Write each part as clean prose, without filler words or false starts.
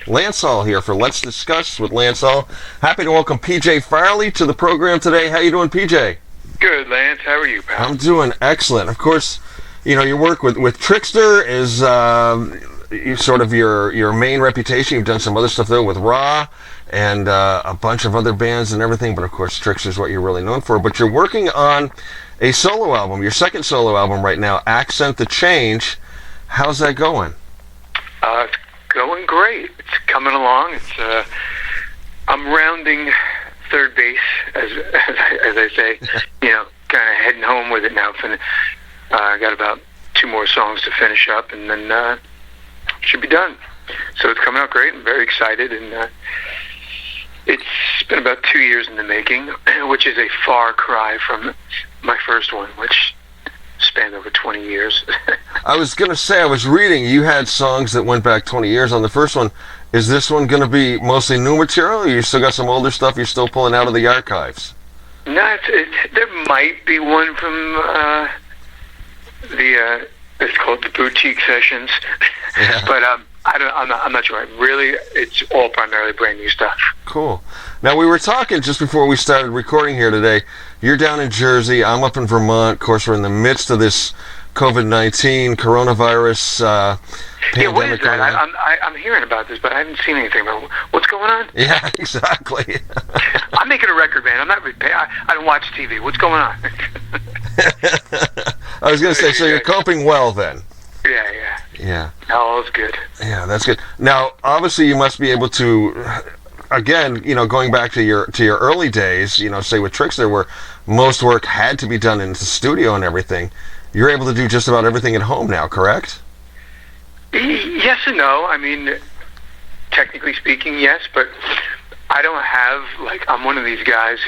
Lance Hall here for Let's Discuss with Lance Hall. Happy to welcome PJ Farley to the program today. How you doing, PJ? Good, Lance. How are you, pal? I'm doing excellent. Of course, you know, your work with Trickster is sort of your main reputation. You've done some other stuff, though, with Raw and a bunch of other bands and everything, but of course, Trickster is what you're really known for. But you're working on a solo album, your second solo album right now, Accent the Change. How's that going? It's going great. It's coming along. It's I'm rounding third base, as I say. You know, kind of heading home with it now. I got about 2 more songs to finish up, and then should be done. So it's coming out great. I'm very excited, and it's been about 2 years in the making, which is a far cry from my first one, which spanned over 20 years. I was going to say, I was reading, you had songs that went back 20 years on the first one. Is this one going to be mostly new material, or you still got some older stuff you're still pulling out of the archives? No, there might be one from it's called the Boutique Sessions, Yeah. but I'm not sure. Really, it's all primarily brand new stuff. Cool. Now, we were talking just before we started recording here today. You're down in Jersey. I'm up in Vermont. Of course, we're in the midst of this COVID-19 coronavirus pandemic. Yeah, what is that? I'm hearing about this, but I haven't seen anything about what's going on. Yeah, exactly. I'm making a record band. I'm not. I don't watch TV. What's going on? I was going to say, so you're coping well then? Yeah. Yeah. All's good. Yeah, that's good. Now, obviously, you must be able to, again, you know, going back to your early days, you know, say with Trickster, where most work had to be done in the studio and everything. You're able to do just about everything at home now, correct? Yes and no. I mean, technically speaking, yes, but I don't have, I'm one of these guys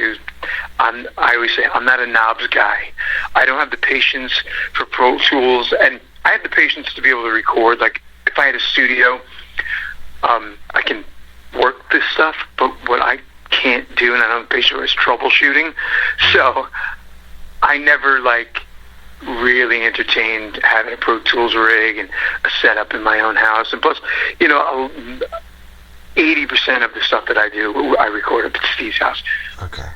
I always say, I'm not a knobs guy. I don't have the patience for Pro Tools, and I have the patience to be able to record. Like, if I had a studio, I can work this stuff, but what I can't do, and I don't have the patience for, is troubleshooting. So I never, really entertained having a Pro Tools rig and a setup in my own house. And plus, you know, 80% of the stuff that I do, I record up at Steve's house. Okay.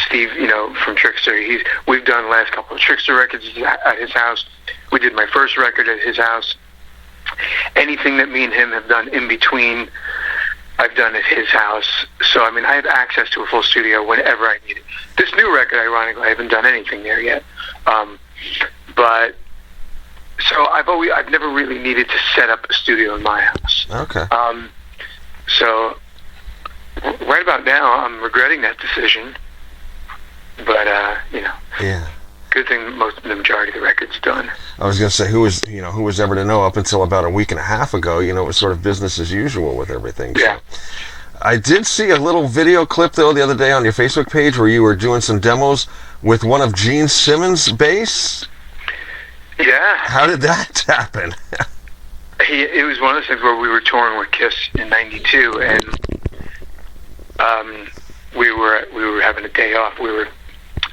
Steve, you know, from Trickster, we've done the last couple of Trickster records at his house. We did my first record at his house. Anything that me and him have done in between, I've done at his house. So, I mean, I have access to a full studio whenever I need it. This new record, ironically, I haven't done anything there yet. But so I've never really needed to set up a studio in my house. Okay. So right about now, I'm regretting that decision. But you know. Yeah. Good thing the majority of the record's done. I was going to say, who was ever to know up until about a week and a half ago, you know, it was sort of business as usual with everything. Yeah. So. I did see a little video clip, though, the other day on your Facebook page where you were doing some demos with one of Gene Simmons' bass. Yeah. How did that happen? It was one of those things where we were touring with Kiss in '92, and we were having a day off. We were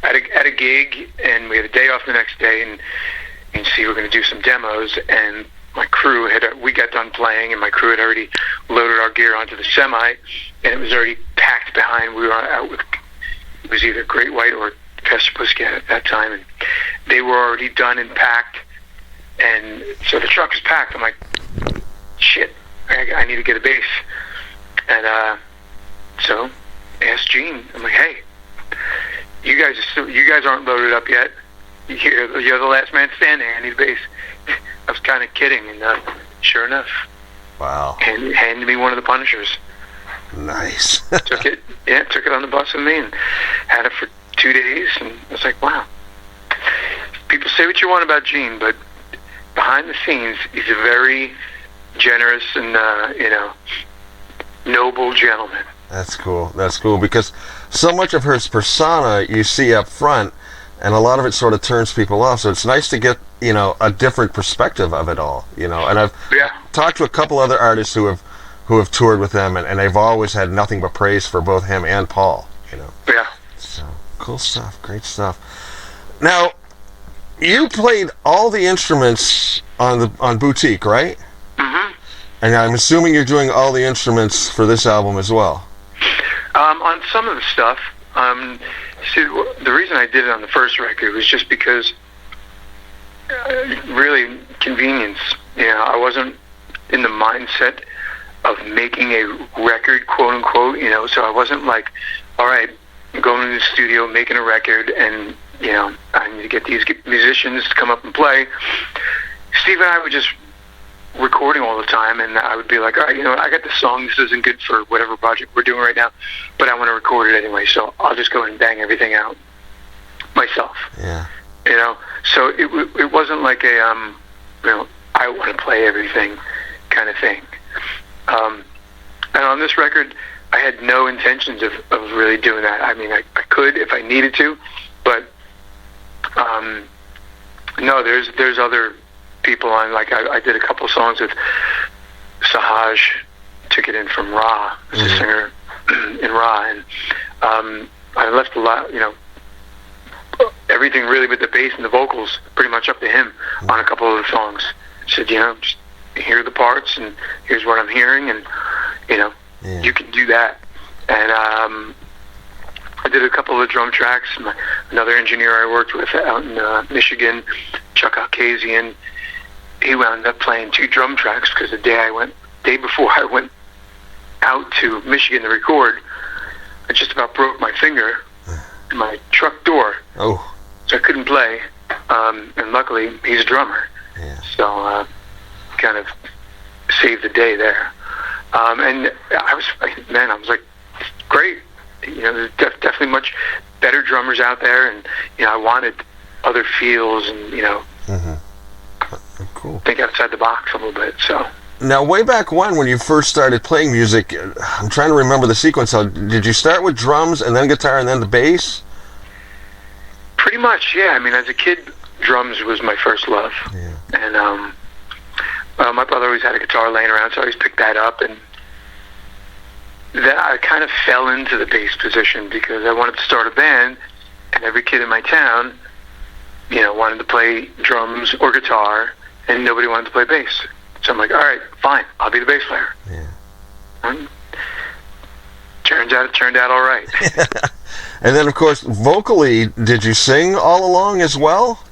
at a gig, and we had a day off the next day, and we were going to do some demos, and my crew we got done playing, and my crew had already loaded our gear onto the semi, and it was already packed behind. We were out with, it was either Great White or Pastor Pussycat at that time, and they were already done and packed, and so the truck was packed. I'm like, shit, I need to get a bass, and so I asked Gene. I'm like, hey, you guys aren't loaded up yet. You're the last man standing. I need a bass. I was kind of kidding, and sure enough, wow, handed me one of the Punishers. Nice. took it on the bus with me, and had it for 2 days, and I was like, wow. People say what you want about Gene, but behind the scenes, he's a very generous and noble gentleman. That's cool. That's cool, because so much of his persona you see up front, and a lot of it sort of turns people off. So it's nice to get, you know, a different perspective of it all, you know. And I've talked to a couple other artists who have toured with them, and they've always had nothing but praise for both him and Paul, you know. Yeah. So cool stuff. Great stuff. Now, you played all the instruments on Boutique, right? Mm-hmm. And I'm assuming you're doing all the instruments for this album as well. On some of the stuff, see, the reason I did it on the first record was just because, really, convenience. You know, I wasn't in the mindset of making a record, quote unquote. You know, so I wasn't like, all right, I'm going to the studio, making a record, and you know, I need to get these musicians to come up and play. Steve and I were just recording all the time, and I would be like, all right, you know what, I got this song, this isn't good for whatever project we're doing right now, but I want to record it anyway, so I'll just go and bang everything out myself. Yeah. You know, so it wasn't like a, you know, I want to play everything kind of thing. And on this record, I had no intentions of really doing that. I mean, I could if I needed to, but no, there's other people on. Like I did a couple songs with Sahaj, took it in from Ra, as a singer in Ra, and I left a lot, you know, everything really with the bass and the vocals pretty much up to him on a couple of the songs. Said, you know, just hear the parts, and here's what I'm hearing, and you know, you can do that. And I did a couple of drum tracks. Another engineer I worked with out in Michigan, Chuck Alkazian, he wound up playing 2 drum tracks because the day before I went out to Michigan to record, I just about broke my finger in my truck door. Oh. So I couldn't play. And luckily, he's a drummer. Yeah. So kind of saved the day there. And I was like, great. You know, there's definitely much better drummers out there, and you know, I wanted other feels, and you know, cool. Think outside the box a little bit. So now, way back when you first started playing music, I'm trying to remember the sequence. Did you start with drums and then guitar and then the bass? Pretty much, yeah. I mean, as a kid, drums was my first love, and my brother always had a guitar laying around, so I always picked that up, and then I kind of fell into the bass position because I wanted to start a band, and every kid in my town, you know, wanted to play drums or guitar, and nobody wanted to play bass. So I'm like, all right, fine, I'll be the bass player. Yeah. And it turned out all right. And then, of course, vocally, did you sing all along as well?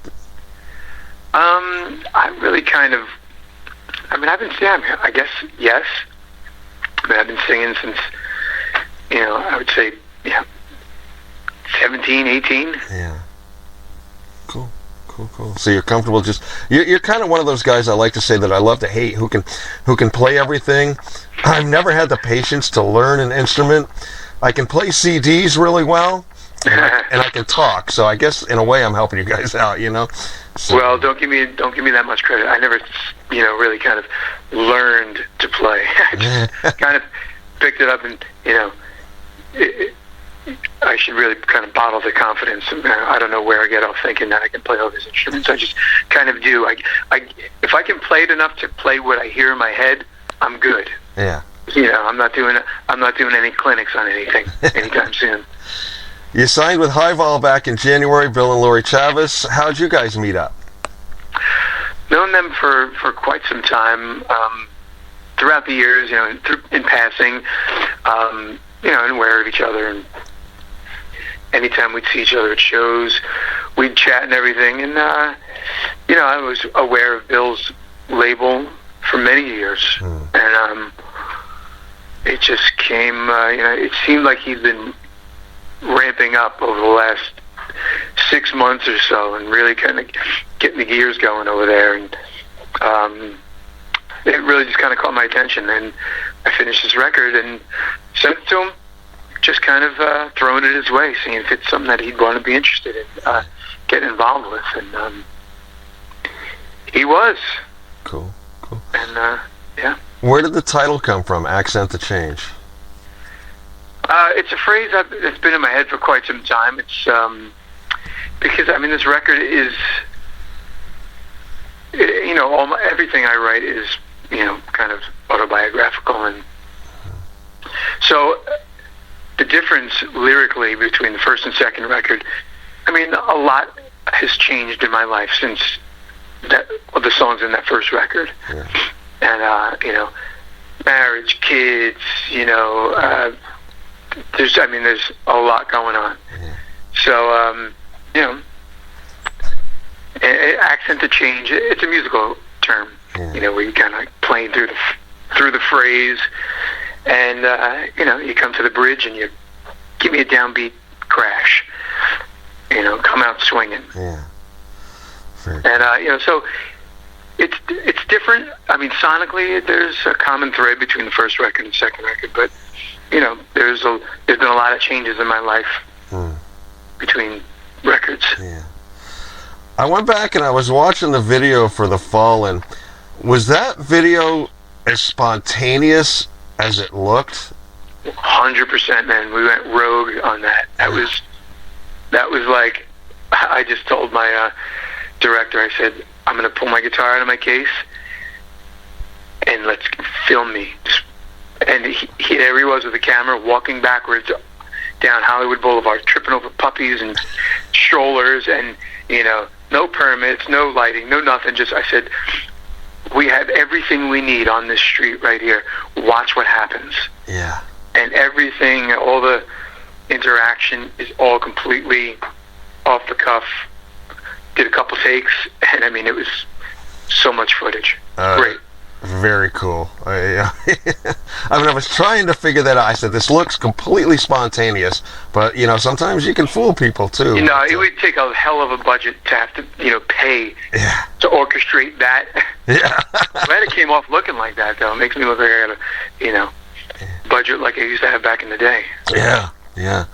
I really kind of, I mean, I guess, yes. I mean, I've been singing since, you know, I would say, 17, 18. Yeah. Cool. So you're comfortable you're kind of one of those guys I like to say that I love to hate, who can play everything. I've never had the patience to learn an instrument. I can play CDs really well, and I can talk. So I guess in a way I'm helping you guys out, you know. So. Well, don't give me that much credit. I never, you know, really kind of learned to play. I just kind of picked it up, and you know, I should really kind of bottle the confidence. I don't know where I get off thinking that I can play all these instruments. I just kind of do. If I can play it enough to play what I hear in my head, I'm good. Yeah. You know, I'm not doing any clinics on anything anytime soon. You signed with Highball back in January, Bill and Lori Chavez. How'd you guys meet up? Known them for quite some time. Throughout the years, you know, in passing, you know, and aware of each other. And anytime we'd see each other at shows, we'd chat and everything. And, you know, I was aware of Bill's label for many years. And it just came, you know, it seemed like he'd been ramping up over the last 6 months or so, and really kind of getting the gears going over there, and it really just kind of caught my attention. And I finished his record and sent it to him, just kind of throwing it his way, seeing if it's something that he'd want to be interested in getting involved with, and he was. Cool. And yeah. Where did the title come from, Accent the Change? It's a phrase that's been in my head for quite some time. It's because, I mean, this record is, you know, everything I write is, you know, kind of autobiographical. And so the difference lyrically between the first and second record, I mean, a lot has changed in my life since the songs in that first record. Yeah. And, you know, marriage, kids, there's a lot going on. Yeah. So, accent to change. It's a musical term, Yeah. where you kind of playing through the phrase, and you come to the bridge and you give me a downbeat crash. Come out swinging. Yeah. And so it's different. I mean, sonically, there's a common thread between the first record and second record, but there's been a lot of changes in my life between records. Yeah. I went back and I was watching the video for The Fallen. Was that video as spontaneous as it looked? 100%, man. We went rogue on that. That was like, I just told my director, I said, I'm going to pull my guitar out of my case and let's film me. And there he was with the camera, walking backwards down Hollywood Boulevard, tripping over puppies and strollers, and no permits, no lighting, no nothing. Just, I said, we have everything we need on this street right here. Watch what happens. Yeah. And everything, all the interaction is all completely off the cuff. Did a couple takes, and it was so much footage. Great. Very cool. I was trying to figure that out. I said, this looks completely spontaneous, but sometimes you can fool people too. It would take a hell of a budget to have to pay to orchestrate that. Yeah. Glad it came off looking like that, though. It makes me look like I got a budget like I used to have back in the day. Yeah.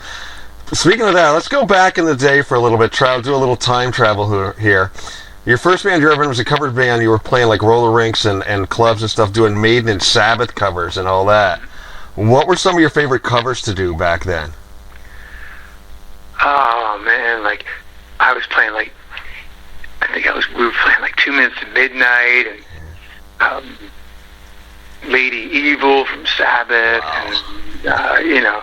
Speaking of that, let's go back in the day for a little bit. Do a little time travel here. Your first band you ever in was a cover band. You were playing like roller rinks and clubs and stuff, doing Maiden and Sabbath covers and all that. What were some of your favorite covers to do back then? Oh man, like I was playing we were playing like 2 Minutes to Midnight and Lady Evil from Sabbath, and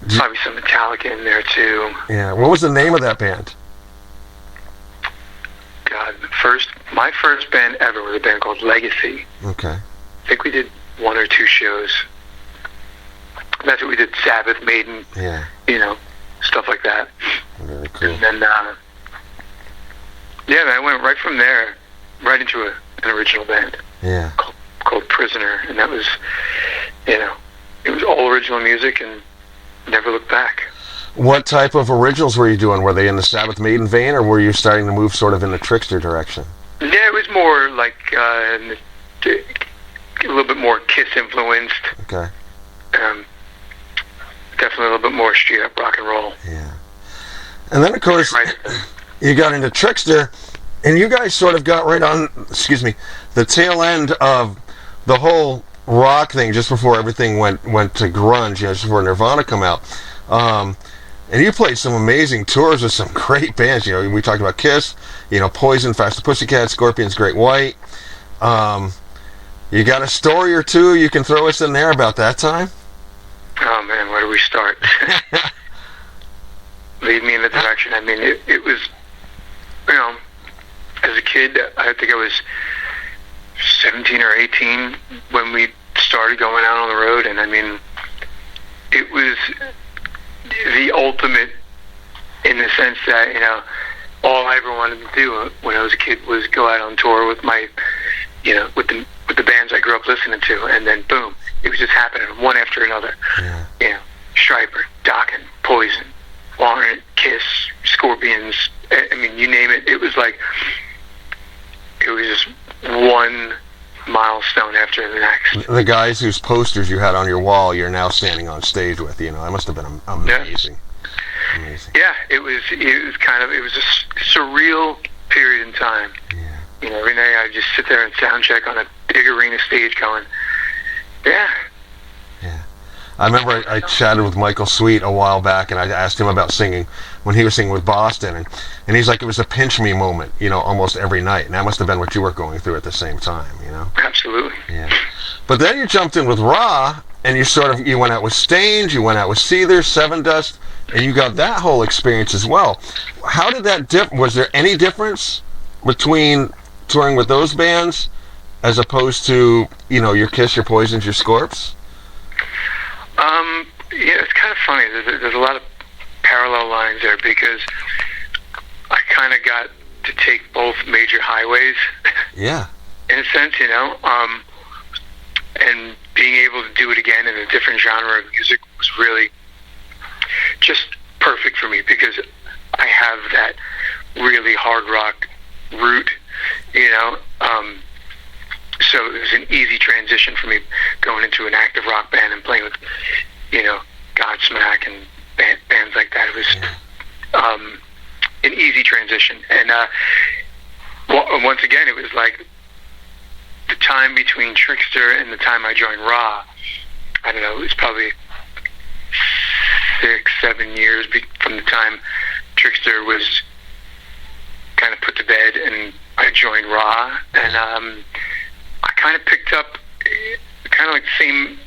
probably some Metallica in there too. Yeah. What was the name of that band? God, my first band ever was a band called Legacy. Okay. I think we did 1 or 2 shows. That's what we did. Sabbath, Maiden. Yeah. Stuff like that. Very cool. And then, man, I went right from there, right into an original band. Yeah. Called Prisoner, and that was, it was all original music and never looked back. What type of originals were you doing? Were they in the Sabbath Maiden vein, or were you starting to move sort of in the Trickster direction? Yeah, it was more like a little bit more Kiss influenced. Okay. Definitely a little bit more straight up rock and roll. Yeah. And then, of course, you got into Trickster, and you guys sort of got right on, the tail end of the whole rock thing just before everything went to grunge, just before Nirvana come out. And you played some amazing tours with some great bands. We talked about Kiss, Poison, Faster Pussycat, Scorpions, Great White. You got a story or two you can throw us in there about that time? Oh man, where do we start? Lead me in the direction. It was, as a kid, I think I was 17 or 18 when we started going out on the road, and it was the ultimate in the sense that all I ever wanted to do when I was a kid was go out on tour with my with the bands I grew up listening to, and then boom, it was just happening one after another. Stryper, Dokken, Poison, Warrant, Kiss, Scorpions, you name it. It was just one milestone after the next. The guys whose posters you had on your wall, you're now standing on stage with. That must have been amazing. Yeah. Amazing. Yeah, it was a surreal period in time. Yeah. Every night I just sit there and sound check on a big arena stage, going, yeah. I remember I chatted with Michael Sweet a while back, and I asked him about singing when he was singing with Boston, and he's like, it was a pinch me moment, almost every night, and that must have been what you were going through at the same time, Absolutely. Yeah. But then you jumped in with Raw, and you went out with Stained, you went out with Seether, Seven Dust, and you got that whole experience as well. How did that was there any difference between touring with those bands as opposed to, your Kiss, your Poisons, your Scorps? Yeah, it's kind of funny. There's a lot of parallel lines there because I kind of got to take both major highways. Yeah. In a sense, and being able to do it again in a different genre of music was really just perfect for me because I have that really hard rock root, so it was an easy transition for me going into an active rock band and playing with, Godsmack and bands like that. It was an easy transition. And once again, it was like the time between Trickster and the time I joined Raw. I don't know, it was probably 6-7 years from the time Trickster was kind of put to bed and I joined Raw. And I kind of picked up kind of like the same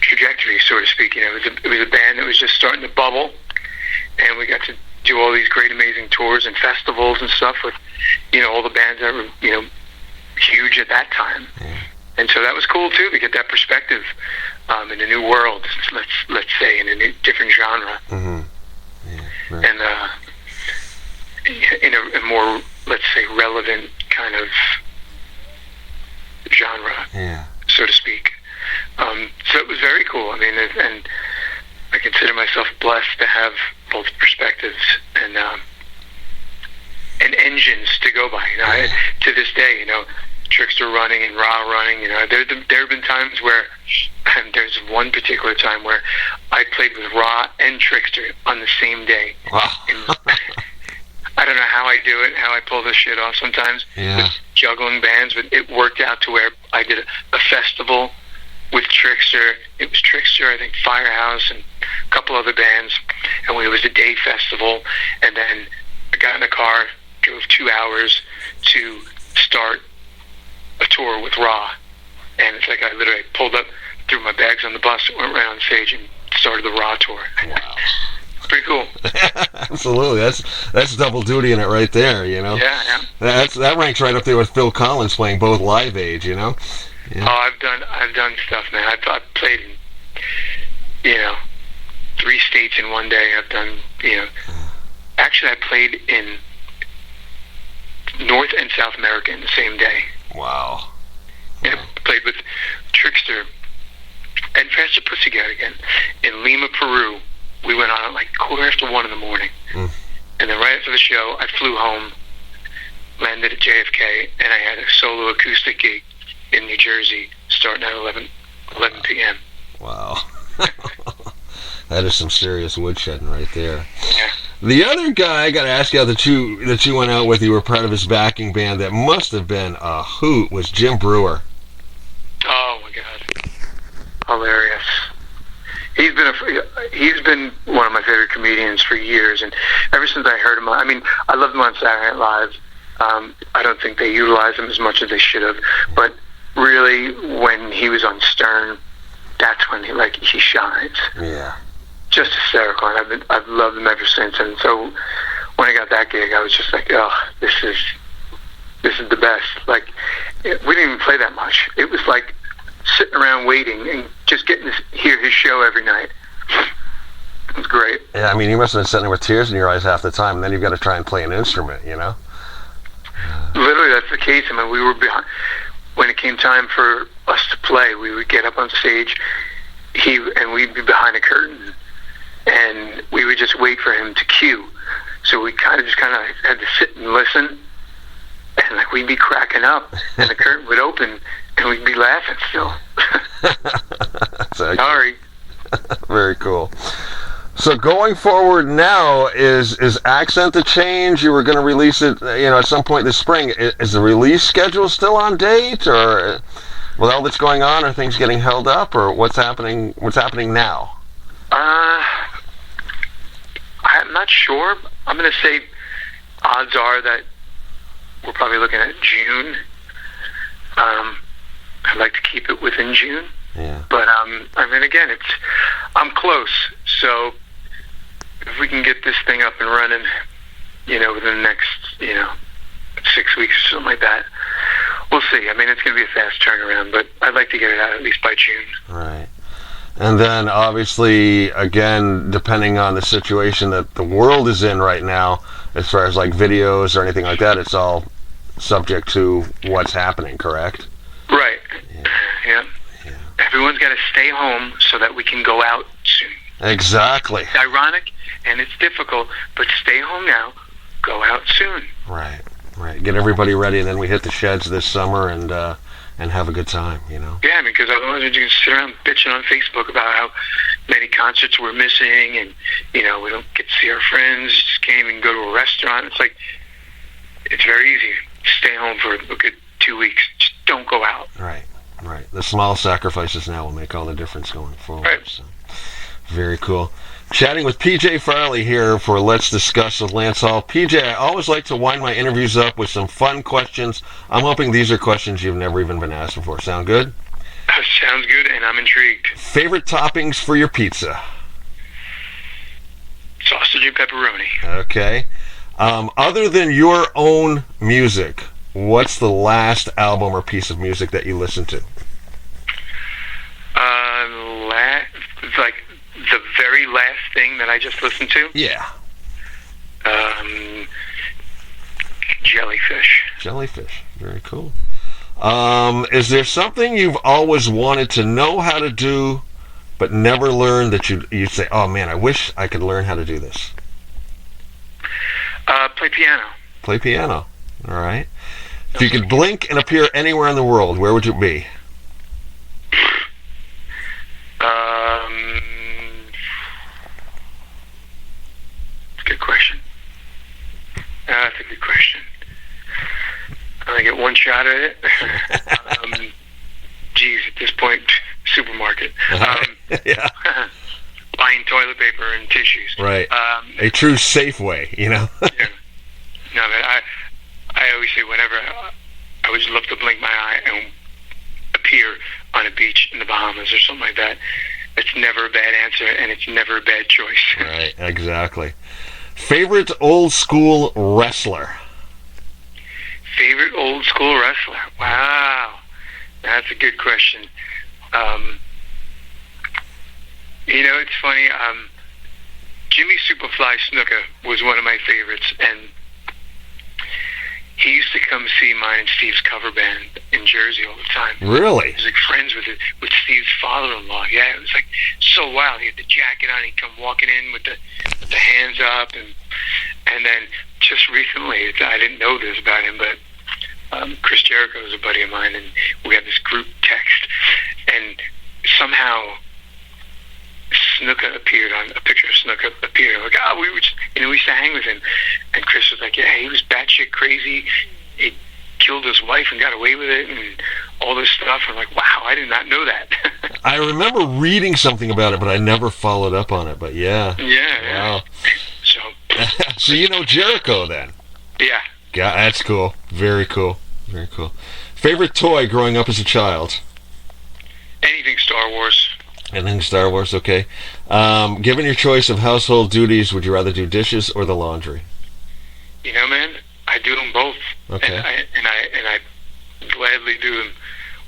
trajectory, so to speak. It was a band that was just starting to bubble, and we got to do all these great, amazing tours and festivals and stuff with, all the bands that were, huge at that time. Yeah. And so that was cool too to get that perspective in a new world. Let's say in a different genre, mm-hmm. Yeah, right. And in a more, let's say, relevant kind of genre, yeah, so to speak. So it was very cool. I mean, and I consider myself blessed to have both perspectives and engines to go by. To this day, Trickster running and Raw running. There have been times where, and there's one particular time where I played with Raw and Trickster on the same day. Wow. I don't know how I do it, how I pull this shit off sometimes with juggling bands, but it worked out to where I did a festival with Trickster. It was Trickster, I think, Firehouse, and a couple other bands, and it was a day festival, and then I got in a car, drove 2 hours to start a tour with Raw, and it's like I literally pulled up, threw my bags on the bus, went right on stage, and started the Raw tour. Wow. Pretty cool. Absolutely, that's double duty in it right there. Yeah. That ranks right up there with Phil Collins playing both Live Aid. Yeah. Oh, I've done stuff, man. I've played in 3 states in one day. I've done actually I played in North and South America in the same day. Wow. And I played with Trickster and Faster Pussycat again in Lima, Peru. We went on at like 1:15 in the morning. And then right after the show, I flew home, landed at JFK, and I had a solo acoustic gig in New Jersey starting at 11 p.m. Wow. That is some serious woodshedding right there. Yeah. The other guy I got to ask you that you went out with, you were part of his backing band, that must have been a hoot, was Jim Breuer. Oh my God. Hilarious. He's been one of my favorite comedians for years, and ever since I heard him, I mean, I loved him on Saturday Night Live. I don't think they utilized him as much as they should have, but really, when he was on Stern, that's when he shines. Yeah. Just hysterical, and I've loved him ever since. And so when I got that gig, I was just like, oh, this is the best. Like, we didn't even play that much. It was like sitting around waiting and just getting to hear his show every night. It was great. Yeah, I mean, you must have been sitting there with tears in your eyes half the time, and then you've got to try and play an instrument, Literally, that's the case. I mean, we were behind. When it came time for us to play, we would get up on stage, and we'd be behind a curtain, and we would just wait for him to cue. So we kind of had to sit and listen, and we'd be cracking up, and the curtain would open, and we'd be laughing still. Sorry. Very cool. So going forward now, is Accent the change? You were going to release it, at some point this spring. Is the release schedule still on date, or with all that's going on, are things getting held up, or what's happening? What's happening now? I'm not sure. I'm going to say odds are that we're probably looking at June. I'd like to keep it within June. Yeah. But I mean, again, I'm close. So if we can get this thing up and running, within the next, 6 weeks or something like that, we'll see. I mean, it's going to be a fast turnaround, but I'd like to get it out at least by June. Right. And then, obviously, again, depending on the situation that the world is in right now, as far as like videos or anything like that, it's all subject to what's happening, correct? Right. Yeah. Everyone's got to stay home so that we can go out soon. Exactly. It's ironic, and it's difficult, but stay home now, go out soon. Right. Get everybody ready, and then we hit the sheds this summer and have a good time, you know? Yeah, because otherwise you're just sit around bitching on Facebook about how many concerts we're missing, and, we don't get to see our friends, just can't even go to a restaurant. It's like, it's very easy. Stay home for a good 2 weeks. Just don't go out. Right. The small sacrifices now will make all the difference going forward. Right. So, very cool. Chatting with PJ Farley here for Let's Discuss with Lance Hall. PJ, I always like to wind my interviews up with some fun questions. I'm hoping these are questions you've never even been asked before. Sound good? Sounds good, and I'm intrigued. Favorite toppings for your pizza? Sausage and pepperoni. Okay. Other than your own music, what's the last album or piece of music that you listened to? Like the very last thing that I just listened to? Yeah. Jellyfish. Very cool. Is there something you've always wanted to know how to do, but never learned that you'd say, oh man, I wish I could learn how to do this? Play piano. Play piano. All right. If you could blink and appear anywhere in the world, where would you be? That's a good question. That's a good question. I only get one shot at it. At this point, supermarket. Yeah. Buying toilet paper and tissues. Right. A true Safeway, Yeah. No, but I always say whenever I would love to blink my eye and appear on a beach in the Bahamas or something like that. It's never a bad answer, and it's never a bad choice. Right, exactly. Favorite old school wrestler? Favorite old school wrestler? Wow. That's a good question. It's funny. Jimmy Superfly Snuka was one of my favorites, and he used to come see mine and Steve's cover band in Jersey all the time. Really? He was like friends with Steve's father-in-law. Yeah, it was like so wild. He had the jacket on. He'd come walking in with the hands up, and then just recently, I didn't know this about him, but Chris Jericho is a buddy of mine, and we had this group text, and somehow Snuka appeared on a picture of Snuka appeared. I'm like, we used to hang with him, and Chris was like, yeah, he was batshit crazy. He killed his wife and got away with it, and all this stuff. I'm like, wow, I did not know that. I remember reading something about it, but I never followed up on it. But yeah. Yeah. Wow. So you know Jericho then? Yeah. Yeah, that's cool. Very cool. Favorite toy growing up as a child? Anything Star Wars. Anything Star Wars, okay. Given your choice of household duties, would you rather do dishes or the laundry? Man, I do them both. Okay. And I gladly do them.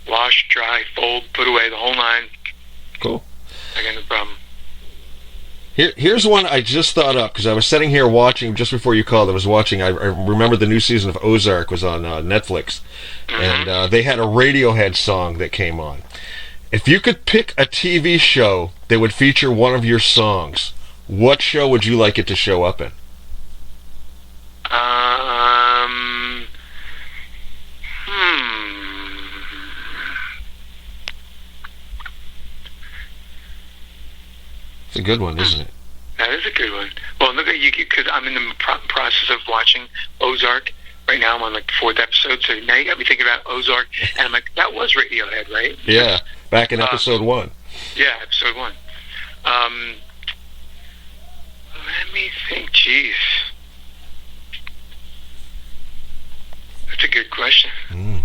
Wash, dry, fold, put away, the whole nine. Cool. I got no problem. Here's one I just thought up, because I was sitting here watching, just before you called, I remember the new season of Ozark was on Netflix, and they had a Radiohead song that came on. If you could pick a TV show that would feature one of your songs, what show would you like it to show up in? It's a good one, isn't it? That is a good one. Well, look at you, because I'm in the process of watching Ozark. Right now I'm on like the 4th episode, so now you got me thinking about Ozark, and I'm like, that was Radiohead, right? Yeah, back in episode 1. Yeah, episode 1. Let me think. Jeez, that's a good question. And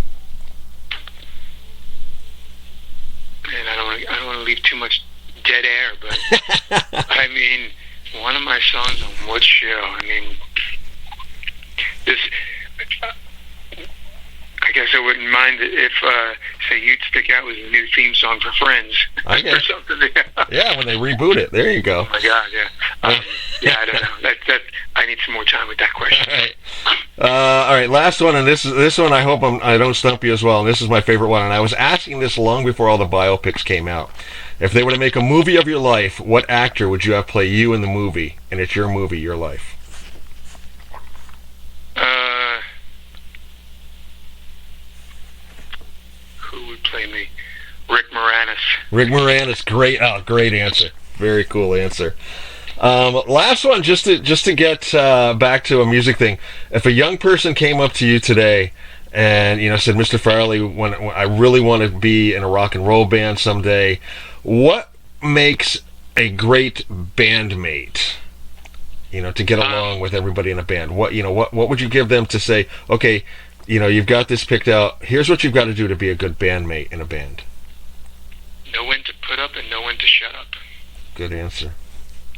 I don't want to leave too much dead air, but I mean, one of my songs on what show? I mean, I guess I wouldn't mind it if, say, You'd Stick Out was a new theme song for Friends. I guess. Or something. Yeah, when they reboot it. There you go. Oh, my God, yeah. Yeah, I don't know. I need some more time with that question. All right, last one, and this one I hope I don't stump you as well, and this is my favorite one, and I was asking this long before all the biopics came out. If they were to make a movie of your life, what actor would you have play you in the movie, and it's your movie, your life? Who would play me? Rick Moranis. Rick Moranis, great answer. Very cool answer. Last one, just to get back to a music thing. If a young person came up to you today and said, "Mr. Farley, when I really want to be in a rock and roll band someday," what makes a great bandmate? To get along with everybody in a band. What would you give them to say, okay, you've got this picked out. Here's what you've got to do to be a good bandmate in a band. Know when to put up and know when to shut up. Good answer.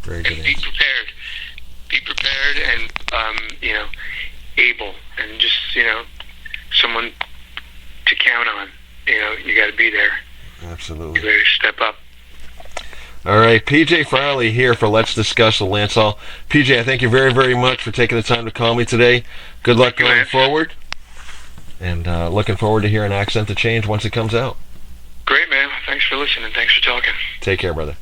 Very good and answer. Be prepared. Be prepared and, able. And just, someone to count on. You got to be there. Absolutely. You better step up. All right, PJ Farley here for Let's Discuss the Lance Hall. PJ, I thank you very, very much for taking the time to call me today. Good luck going forward. And looking forward to hearing Accent to Change once it comes out. Great, man. Thanks for listening. Thanks for talking. Take care, brother.